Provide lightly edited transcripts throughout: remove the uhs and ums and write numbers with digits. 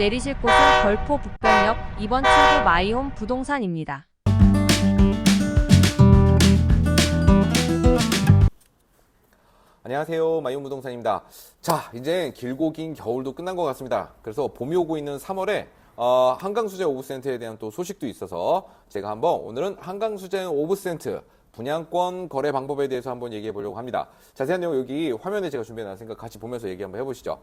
내리실 곳은 걸포 북변역 2번 출구 마이홈 부동산입니다. 안녕하세요. 마이홈 부동산입니다. 자, 이제 길고 긴 겨울도 끝난 것 같습니다. 그래서 봄이 오고 있는 3월에 한강수제 오브센트에 대한 또 소식도 있어서 제가 한번 오늘은 한강수제 오브센트 분양권 거래 방법에 대해서 한번 얘기해 보려고 합니다. 자세한 내용 여기 화면에 제가 준비해 놨으니까 같이 보면서 얘기 한번 해보시죠.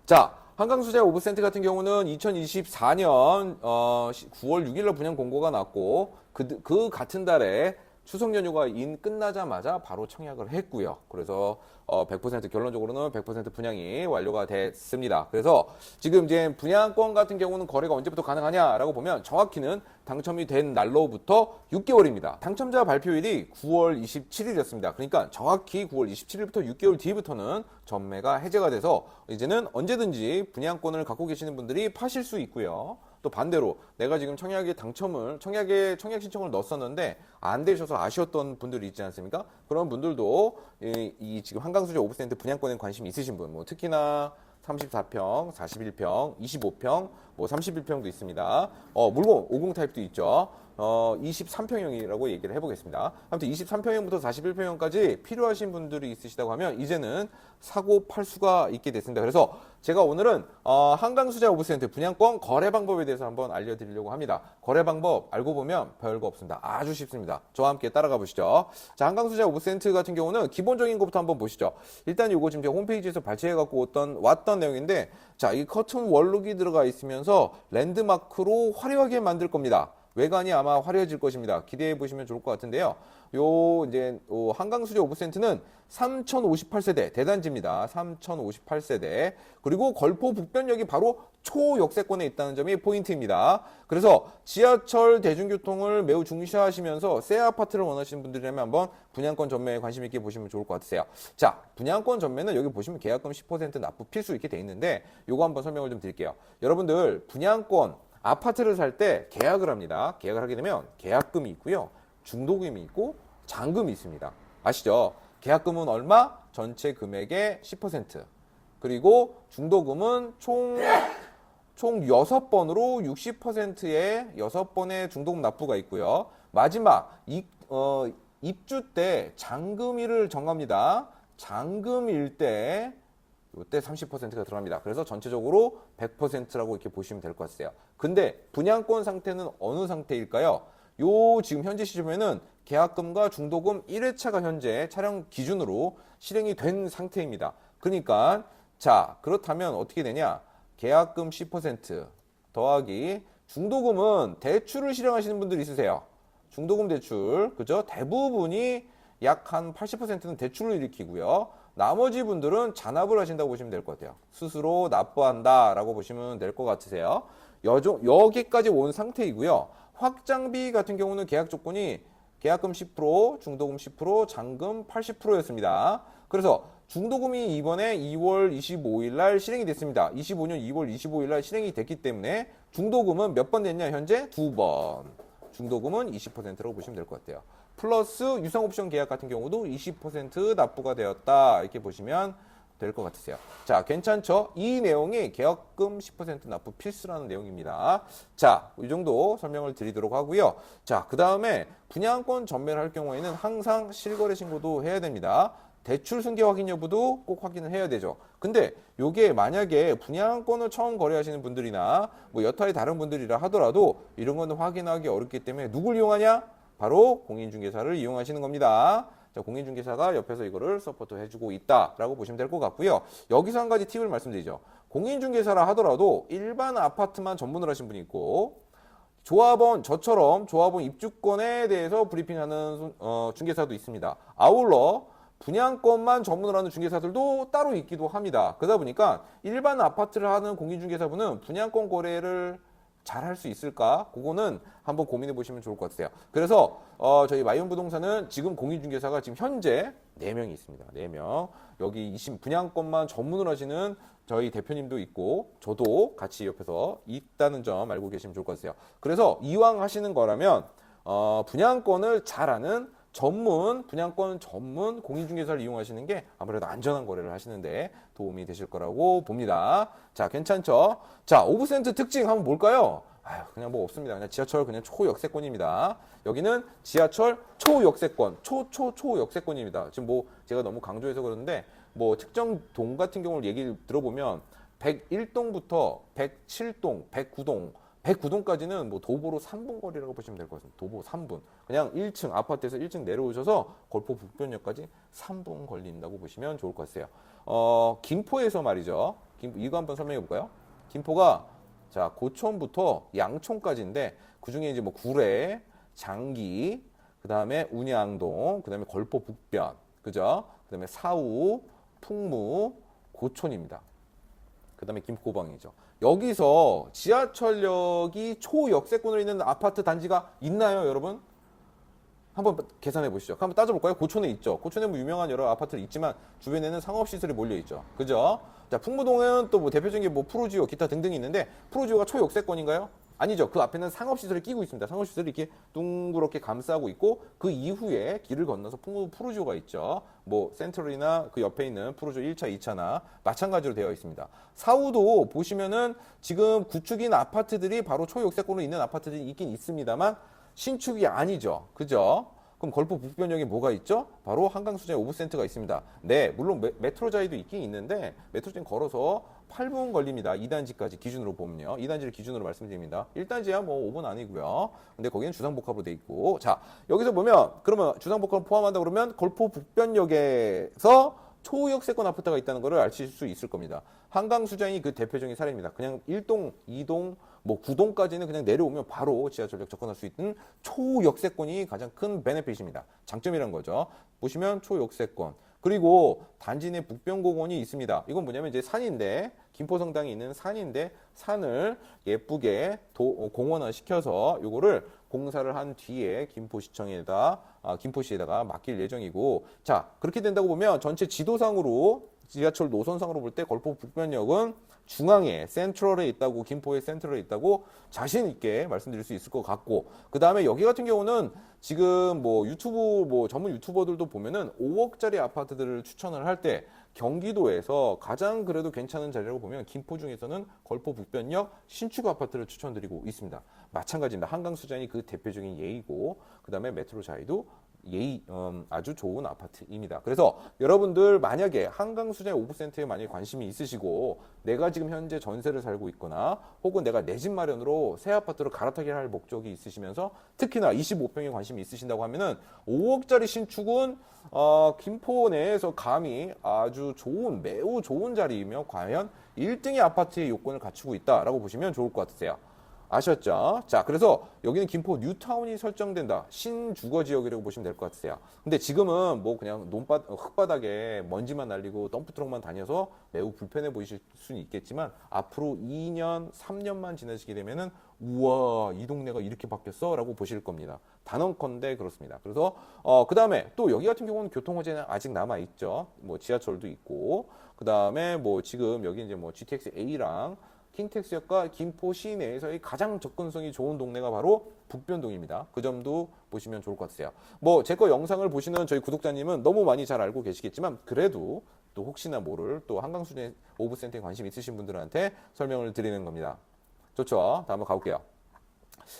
자, 한강수제 오브센트 같은 경우는 2024년 9월 6일로 분양 공고가 났고 그 같은 달에 추석 연휴가 끝나자마자 바로 청약을 했고요. 그래서 100% 결론적으로는 100% 분양이 완료가 됐습니다. 그래서 지금 이제 분양권 같은 경우는 거래가 언제부터 가능하냐라고 보면 정확히는 당첨이 된 날로부터 6개월입니다. 당첨자 발표일이 9월 27일이었습니다. 그러니까 정확히 9월 27일부터 6개월 뒤부터는 전매가 해제가 돼서 이제는 언제든지 분양권을 갖고 계시는 분들이 파실 수 있고요. 또 반대로 내가 지금 청약 신청을 넣었었는데 안 되셔서 아쉬웠던 분들이 있지 않습니까? 그런 분들도 이 지금 한강수제 오브센트 분양권에 관심 있으신 분, 뭐 특히나 34평, 41평, 25평, 뭐 31평도 있습니다. 물론 50 타입도 있죠. 23평형이라고 얘기를 해보겠습니다. 아무튼 23평형부터 41평형까지 필요하신 분들이 있으시다고 하면 이제는 사고 팔 수가 있게 됐습니다. 그래서 제가 오늘은 한강수제 오브센트 분양권 거래 방법에 대해서 한번 알려드리려고 합니다. 거래 방법 알고 보면 별거 없습니다. 아주 쉽습니다. 저와 함께 따라가 보시죠. 자, 한강수제 오브센트 같은 경우는 기본적인 것부터 한번 보시죠. 일단 이거 지금 제가 홈페이지에서 발췌해갖고 왔던 내용인데, 자, 이 커튼 월룩이 들어가 있으면서 랜드마크로 화려하게 만들 겁니다. 외관이 아마 화려해질 것입니다. 기대해 보시면 좋을 것 같은데요. 한강수제 오브센트는 3058세대 대단지입니다. 3058세대. 그리고 걸포 북변역이 바로 초역세권에 있다는 점이 포인트입니다. 그래서 지하철 대중교통을 매우 중시하시면서 새 아파트를 원하시는 분들이라면 한번 분양권 전매에 관심 있게 보시면 좋을 것 같으세요. 자, 분양권 전매는 여기 보시면 계약금 10% 납부 필수 이렇게 돼 있는데 요거 한번 설명을 좀 드릴게요. 여러분들 분양권 아파트를 살 때 계약을 합니다. 계약을 하게 되면 계약금이 있고요. 중도금이 있고 잔금이 있습니다. 아시죠? 계약금은 얼마? 전체 금액의 10%. 그리고 중도금은 총 6번으로 60%의 6번의 중도금 납부가 있고요. 마지막 입주 때 잔금일을 정합니다. 잔금일 때 이때 30%가 들어갑니다. 그래서 전체적으로 100%라고 이렇게 보시면 될 것 같아요. 근데 분양권 상태는 어느 상태일까요? 지금 현재 시점에는 계약금과 중도금 1회차가 현재 차량 기준으로 실행이 된 상태입니다. 그러니까 자, 그렇다면 어떻게 되냐? 계약금 10% 더하기 중도금은 대출을 실행하시는 분들이 있으세요. 중도금 대출, 그죠? 대부분이 약 한 80%는 대출을 일으키고요. 나머지 분들은 잔압을 하신다고 보시면 될 것 같아요. 스스로 납부한다 라고 보시면 될 것 같으세요. 여기까지 온 상태이고요. 확장비 같은 경우는 계약 조건이 계약금 10%, 중도금 10%, 잔금 80%였습니다. 그래서 중도금이 이번에 2월 25일 날 실행이 됐습니다. 25년 2월 25일 날 실행이 됐기 때문에 중도금은 몇 번 됐냐? 현재 2번. 중도금은 20%라고 보시면 될 것 같아요. 플러스 유상옵션 계약 같은 경우도 20% 납부가 되었다. 이렇게 보시면 될 것 같으세요. 자, 괜찮죠? 이 내용이 계약금 10% 납부 필수라는 내용입니다. 자, 이 정도 설명을 드리도록 하고요. 자, 그 다음에 분양권 전매를 할 경우에는 항상 실거래 신고도 해야 됩니다. 대출 승계 확인 여부도 꼭 확인을 해야 되죠. 근데 요게 만약에 분양권을 처음 거래하시는 분들이나 뭐 여타의 다른 분들이라 하더라도 이런 거는 확인하기 어렵기 때문에 누굴 이용하냐? 바로 공인중개사를 이용하시는 겁니다. 자, 공인중개사가 옆에서 이거를 서포트 해주고 있다라고 보시면 될 것 같고요. 여기서 한 가지 팁을 말씀드리죠. 공인중개사라 하더라도 일반 아파트만 전문을 하신 분이 있고 저처럼 조합원 입주권에 대해서 브리핑하는 중개사도 있습니다. 아울러 분양권만 전문을 하는 중개사들도 따로 있기도 합니다. 그러다 보니까 일반 아파트를 하는 공인중개사분은 분양권 거래를 잘 할 수 있을까? 그거는 한번 고민해 보시면 좋을 것 같아요. 그래서 저희 마이홈 부동산은 지금 공인중개사가 지금 현재 4명이 있습니다. 4명. 여기 분양권만 전문을 하시는 저희 대표님도 있고 저도 같이 옆에서 있다는 점 알고 계시면 좋을 것 같아요. 그래서 이왕 하시는 거라면 분양권을 잘 아는 전문, 분양권 전문 공인중개사를 이용하시는 게 아무래도 안전한 거래를 하시는데 도움이 되실 거라고 봅니다. 자, 괜찮죠? 자, 오브센트 특징 한번 볼까요? 아유, 그냥 뭐 없습니다. 그냥 지하철 그냥 초역세권입니다. 여기는 지하철 초역세권, 초역세권입니다. 지금 뭐 제가 너무 강조해서 그러는데 뭐 특정 동 같은 경우를 얘기를 들어보면 101동부터 107동, 109동, 109동까지는 뭐 도보로 3분 거리라고 보시면 될 것 같습니다. 도보 3분. 그냥 1층, 아파트에서 1층 내려오셔서 걸포 북변역까지 3분 걸린다고 보시면 좋을 것 같아요. 김포에서 말이죠. 이거 한번 설명해 볼까요? 김포가 자, 고촌부터 양촌까지인데 그 중에 이제 뭐 구례, 장기, 그 다음에 운양동, 그 다음에 걸포 북변, 그죠? 그 다음에 사우, 풍무, 고촌입니다. 그 다음에 김포방이죠. 여기서 지하철역이 초역세권으로 있는 아파트 단지가 있나요, 여러분? 한번 계산해 보시죠. 한번 따져볼까요? 고촌에 있죠. 고촌에 뭐 유명한 여러 아파트들 있지만 주변에는 상업시설이 몰려 있죠. 그죠? 자, 풍무동은 또 뭐 대표적인 게 뭐 프로지오, 기타 등등이 있는데 프로지오가 초역세권인가요? 아니죠. 그 앞에는 상업시설이 끼고 있습니다. 상업시설이 이렇게 둥그렇게 감싸고 있고 그 이후에 길을 건너서 프로지오가 있죠. 뭐 센트럴이나 그 옆에 있는 프로지오 1차, 2차나 마찬가지로 되어 있습니다. 사우도 보시면은 지금 구축인 아파트들이 바로 초역세권으로 있는 아파트들이 있긴 있습니다만 신축이 아니죠. 그죠? 그럼 걸포 북변역에 뭐가 있죠? 바로 한강수자의 오브센트가 있습니다. 네, 물론 메트로자이도 있긴 있는데 메트로자이 걸어서 8분 걸립니다. 2단지까지 기준으로 보면요. 2단지를 기준으로 말씀드립니다. 1단지야 뭐 5분 아니고요. 근데 거기는 주상복합으로 돼 있고. 자, 여기서 보면 그러면 주상복합을 포함한다 그러면 걸포 북변역에서 초역세권 아파트가 있다는 것을 아실 수 있을 겁니다. 한강수자인이 그 대표적인 사례입니다. 그냥 1동, 2동, 뭐 9동까지는 그냥 내려오면 바로 지하철역 접근할 수 있는 초역세권이 가장 큰 베네핏입니다. 장점이란 거죠. 보시면 초역세권. 그리고 단지 내 북변공원이 있습니다. 이건 뭐냐면 이제 산인데 김포성당이 있는 산인데 산을 예쁘게 공원화 시켜서 요거를 공사를 한 뒤에 김포시에다가 맡길 예정이고, 자, 그렇게 된다고 보면 전체 지도상으로 지하철 노선상으로 볼 때 걸포 북변역은 중앙에 센트럴에 있다고, 김포의 센트럴에 있다고 자신 있게 말씀드릴 수 있을 것 같고, 그 다음에 여기 같은 경우는 지금 뭐 유튜브 뭐 전문 유튜버들도 보면은 5억짜리 아파트들을 추천을 할 때 경기도에서 가장 그래도 괜찮은 자리라고 보면 김포 중에서는 걸포 북변역 신축 아파트를 추천드리고 있습니다. 마찬가지입니다. 한강수자인이 그 대표적인 예이고, 그 다음에 메트로자이도 아주 좋은 아파트입니다. 그래서 여러분들 만약에 한강수자인 오브센트에 만약에 관심이 있으시고 내가 지금 현재 전세를 살고 있거나 혹은 내가 내 집 마련으로 새 아파트로 갈아타기를 할 목적이 있으시면서 특히나 25평에 관심이 있으신다고 하면은 5억짜리 신축은 김포 내에서 감히 아주 좋은, 매우 좋은 자리이며 과연 1등의 아파트의 요건을 갖추고 있다라고 보시면 좋을 것 같으세요. 아셨죠? 자, 그래서 여기는 김포 뉴타운이 설정된다. 신주거 지역이라고 보시면 될 것 같으세요. 근데 지금은 뭐 그냥 흙바닥에 먼지만 날리고 덤프트럭만 다녀서 매우 불편해 보이실 수는 있겠지만 앞으로 2년, 3년만 지나시게 되면은 우와, 이 동네가 이렇게 바뀌었어? 라고 보실 겁니다. 단언컨대 그렇습니다. 그래서 그 다음에 또 여기 같은 경우는 교통호재는 아직 남아있죠. 뭐 지하철도 있고, 그 다음에 뭐 지금 여기 이제 뭐 GTX A랑 킹텍스역과 김포 시내에서의 가장 접근성이 좋은 동네가 바로 북변동입니다. 그 점도 보시면 좋을 것 같으세요. 뭐 제 거 영상을 보시는 저희 구독자님은 너무 많이 잘 알고 계시겠지만 그래도 또 혹시나 모를 또 한강수제 오브센터에 관심 있으신 분들한테 설명을 드리는 겁니다. 좋죠? 다음 한번 가볼게요.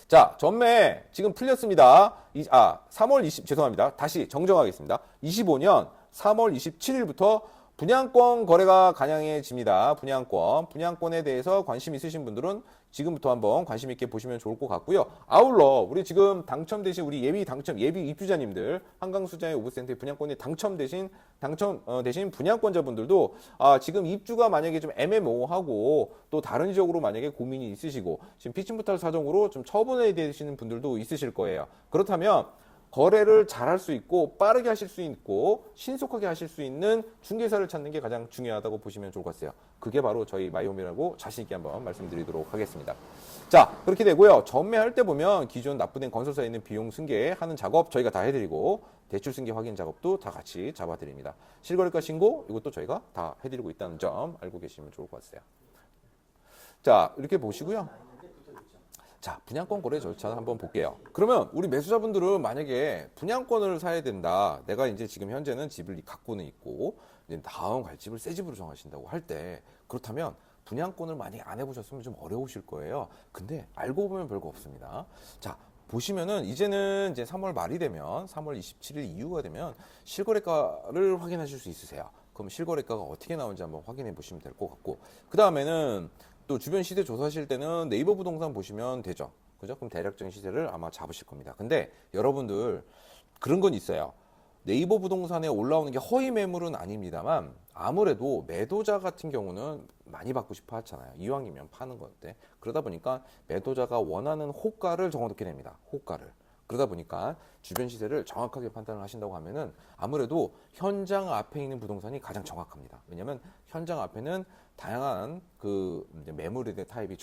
자, 전매 지금 풀렸습니다. 3월 20, 죄송합니다. 다시 정정하겠습니다. 25년 3월 27일부터 분양권 거래가 가능해집니다. 분양권에 대해서 관심 있으신 분들은 지금부터 한번 관심 있게 보시면 좋을 것 같고요. 아울러 우리 지금 당첨되신 우리 예비 입주자님들, 한강수자의 오브센터의 분양권에 당첨되신 분양권자분들도 지금 입주가 만약에 좀 애매모호하고 또 다른 지역으로 만약에 고민이 있으시고 지금 피침부탈 사정으로 좀 처분해 되시는 분들도 있으실 거예요. 그렇다면 거래를 잘할 수 있고 빠르게 하실 수 있고 신속하게 하실 수 있는 중개사를 찾는 게 가장 중요하다고 보시면 좋을 것 같아요. 그게 바로 저희 마이홈이라고 자신 있게 한번 말씀드리도록 하겠습니다. 자, 그렇게 되고요. 전매할 때 보면 기존 납부된 건설사에 있는 비용 승계하는 작업 저희가 다 해드리고 대출 승계 확인 작업도 다 같이 잡아드립니다. 실거래가 신고 이것도 저희가 다 해드리고 있다는 점 알고 계시면 좋을 것 같아요. 자, 이렇게 보시고요. 자, 분양권 거래 절차 한번 볼게요. 그러면 우리 매수자분들은 만약에 분양권을 사야 된다. 내가 이제 지금 현재는 집을 갖고는 있고, 이제 다음 갈 집을 새 집으로 정하신다고 할 때, 그렇다면 분양권을 많이 안 해보셨으면 좀 어려우실 거예요. 근데 알고 보면 별거 없습니다. 자, 보시면은 이제는 이제 3월 말이 되면 3월 27일 이후가 되면 실거래가를 확인하실 수 있으세요. 그럼 실거래가가 어떻게 나오는지 한번 확인해 보시면 될 것 같고, 그 다음에는 또 주변 시세 조사하실 때는 네이버 부동산 보시면 되죠. 그죠? 그럼 대략적인 시세를 아마 잡으실 겁니다. 근데 여러분들 그런 건 있어요. 네이버 부동산에 올라오는 게 허위 매물은 아닙니다만 아무래도 매도자 같은 경우는 많이 받고 싶어 하잖아요. 이왕이면 파는 건데 그러다 보니까 매도자가 원하는 호가를 정해놓게 됩니다. 호가를. 그러다 보니까 주변 시세를 정확하게 판단을 하신다고 하면은 아무래도 현장 앞에 있는 부동산이 가장 정확합니다. 왜냐하면 현장 앞에는 다양한 그 이제 매물에 대한 타입이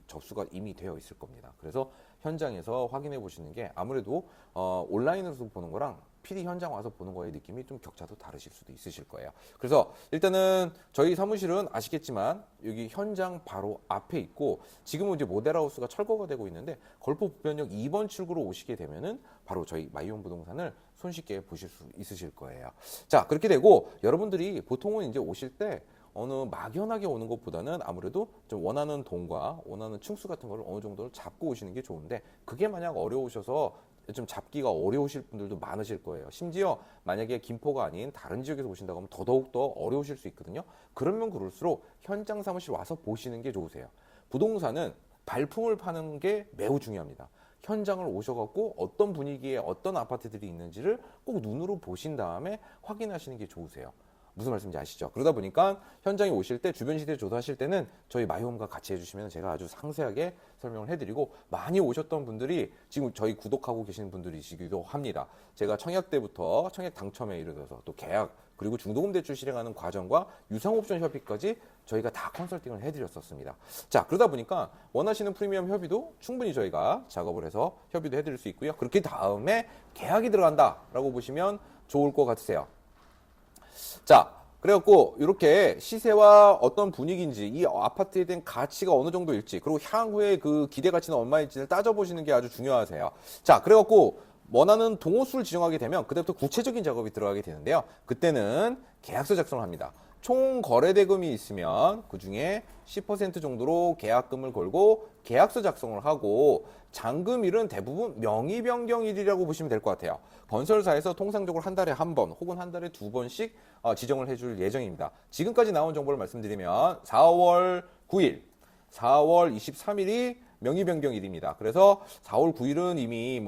접수가 이미 되어 있을 겁니다. 그래서 현장에서 확인해 보시는 게 아무래도 온라인으로서 보는 거랑 PD 현장 와서 보는 거의 느낌이 좀 격차도 다르실 수도 있으실 거예요. 그래서 일단은 저희 사무실은 아시겠지만 여기 현장 바로 앞에 있고 지금은 이제 모델하우스가 철거가 되고 있는데 걸포 북변역 2번 출구로 오시게 되면은 바로 저희 마이홈 부동산을 손쉽게 보실 수 있으실 거예요. 자, 그렇게 되고 여러분들이 보통은 이제 오실 때 어느 막연하게 오는 것보다는 아무래도 좀 원하는 동과 원하는 층수 같은 거를 어느 정도를 잡고 오시는 게 좋은데 그게 만약 어려우셔서 좀 잡기가 어려우실 분들도 많으실 거예요. 심지어 만약에 김포가 아닌 다른 지역에서 오신다고 하면 더더욱 더 어려우실 수 있거든요. 그러면 그럴수록 현장 사무실 와서 보시는 게 좋으세요. 부동산은 발품을 파는 게 매우 중요합니다. 현장을 오셔갖고 어떤 분위기에 어떤 아파트들이 있는지를 꼭 눈으로 보신 다음에 확인하시는 게 좋으세요. 무슨 말씀인지 아시죠? 그러다 보니까 현장에 오실 때 주변 시세 조사하실 때는 저희 마이홈과 같이 해주시면 제가 아주 상세하게 설명을 해드리고 많이 오셨던 분들이 지금 저희 구독하고 계시는 분들이시기도 합니다. 제가 청약 때부터 청약 당첨에 이르러서 또 계약 그리고 중도금 대출 실행하는 과정과 유상옵션 협의까지 저희가 다 컨설팅을 해드렸었습니다. 자, 그러다 보니까 원하시는 프리미엄 협의도 충분히 저희가 작업을 해서 협의도 해드릴 수 있고요. 그렇게 다음에 계약이 들어간다라고 보시면 좋을 것 같으세요. 자, 그래갖고 이렇게 시세와 어떤 분위기인지 이 아파트에 대한 가치가 어느 정도일지 그리고 향후에 그 기대 가치는 얼마일지를 따져보시는 게 아주 중요하세요. 자, 그래갖고 원하는 동호수를 지정하게 되면 그때부터 구체적인 작업이 들어가게 되는데요. 그때는 계약서 작성을 합니다. 총 거래 대금이 있으면 그 중에 10% 정도로 계약금을 걸고 계약서 작성을 하고 잔금일은 대부분 명의 변경일이라고 보시면 될 것 같아요. 건설사에서 통상적으로 한 달에 한 번 혹은 한 달에 두 번씩 지정을 해줄 예정입니다. 지금까지 나온 정보를 말씀드리면 4월 9일, 4월 23일이 명의 변경일입니다. 그래서 4월 9일은 이미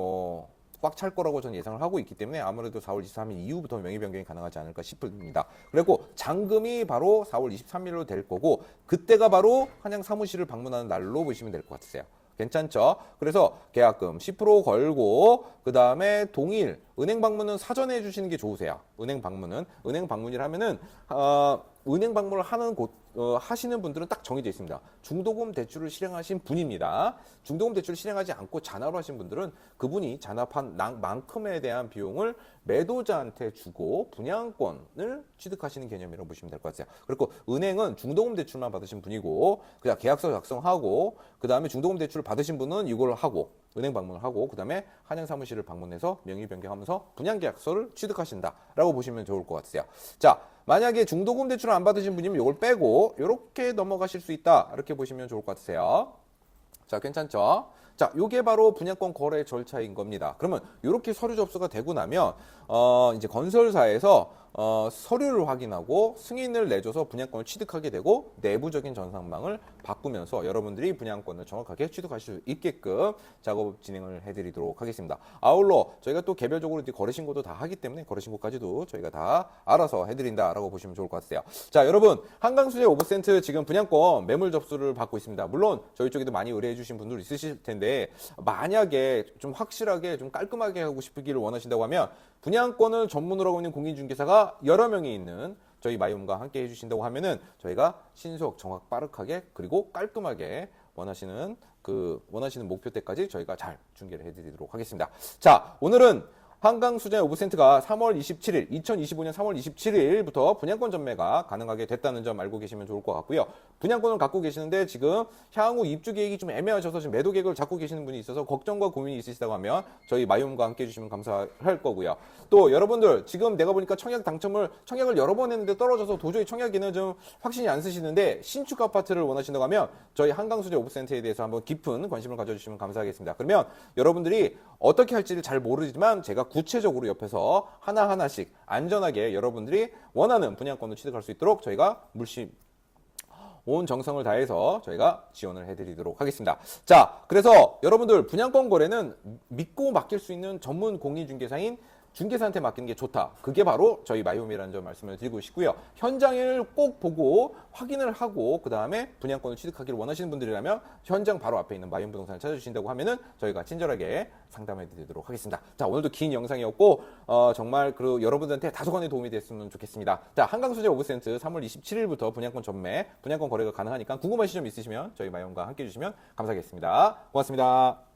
꽉 찰 거라고 저는 예상을 하고 있기 때문에 아무래도 4월 23일 이후부터 명의 변경이 가능하지 않을까 싶습니다. 그리고 잔금이 바로 4월 23일로 될 거고 그때가 바로 한양 사무실을 방문하는 날로 보시면 될 것 같으세요. 괜찮죠? 그래서 계약금 10% 걸고 그 다음에 동일 은행 방문은 사전에 해주시는 게 좋으세요. 은행 방문이라면은 은행 방문을 하는 하시는 분들은 딱 정해져 있습니다. 중도금 대출을 실행하신 분입니다. 중도금 대출을 실행하지 않고 잔압을 하신 분들은 그분이 잔압한 만큼에 대한 비용을 매도자한테 주고 분양권을 취득하시는 개념이라고 보시면 될 것 같아요. 그리고 은행은 중도금 대출만 받으신 분이고 그냥 계약서 작성하고 그 다음에 중도금 대출을 받으신 분은 이걸 하고 은행 방문을 하고 그 다음에 한양 사무실을 방문해서 명의 변경하면서 분양계약서를 취득하신다라고 보시면 좋을 것 같으세요. 자, 만약에 중도금 대출을 안 받으신 분이면 이걸 빼고 이렇게 넘어가실 수 있다 이렇게 보시면 좋을 것 같으세요. 자, 괜찮죠? 자, 요게 바로 분양권 거래 절차인 겁니다. 그러면 이렇게 서류 접수가 되고 나면 이제 건설사에서 서류를 확인하고 승인을 내줘서 분양권을 취득하게 되고 내부적인 전산망을 바꾸면서 여러분들이 분양권을 정확하게 취득하실 수 있게끔 작업 진행을 해드리도록 하겠습니다. 아울러 저희가 또 개별적으로 이제 거래신고도 다 하기 때문에 거래신고까지도 저희가 다 알아서 해드린다라고 보시면 좋을 것 같아요. 자, 여러분 한강수제 오브센트 지금 분양권 매물 접수를 받고 있습니다. 물론 저희 쪽에도 많이 의뢰해 주신 분들 있으실 텐데 만약에 좀 확실하게 좀 깔끔하게 하고 싶기를 원하신다고 하면 분양권을 전문으로 하고 있는 공인중개사가 여러 명이 있는 저희 마이홈과 함께 해주신다고 하면은 저희가 신속, 정확, 빠르게 그리고 깔끔하게 원하시는 목표 때까지 저희가 잘 중개를 해드리도록 하겠습니다. 자, 오늘은 한강수재 오브센트가 3월 27일, 2025년 3월 27일부터 분양권 전매가 가능하게 됐다는 점 알고 계시면 좋을 것 같고요. 분양권을 갖고 계시는데 지금 향후 입주 계획이 좀 애매하셔서 지금 매도 계획을 잡고 계시는 분이 있어서 걱정과 고민이 있으시다고 하면 저희 마이홈과 함께 해주시면 감사할 거고요. 또 여러분들 지금 내가 보니까 청약을 여러 번 했는데 떨어져서 도저히 청약에는 좀 확신이 안 쓰시는데 신축 아파트를 원하신다고 하면 저희 한강수재 오브센터에 대해서 한번 깊은 관심을 가져주시면 감사하겠습니다. 그러면 여러분들이 어떻게 할지를 잘 모르지만 제가 구체적으로 옆에서 하나하나씩 안전하게 여러분들이 원하는 분양권을 취득할 수 있도록 저희가 온 정성을 다해서 저희가 지원을 해드리도록 하겠습니다. 자, 그래서 여러분들 분양권 거래는 믿고 맡길 수 있는 전문 공인중개사인 중개사한테 맡기는 게 좋다. 그게 바로 저희 마이홈이라는 점 말씀을 드리고 싶고요. 현장을 꼭 보고 확인을 하고 그 다음에 분양권을 취득하기를 원하시는 분들이라면 현장 바로 앞에 있는 마이홈 부동산을 찾아주신다고 하면은 저희가 친절하게 상담해 드리도록 하겠습니다. 자, 오늘도 긴 영상이었고 정말 그 여러분들한테 다소간에 도움이 됐으면 좋겠습니다. 자, 한강수재 오브센트 3월 27일부터 분양권 전매, 분양권 거래가 가능하니까 궁금하신 점 있으시면 저희 마이홈과 함께 해주시면 감사하겠습니다. 고맙습니다.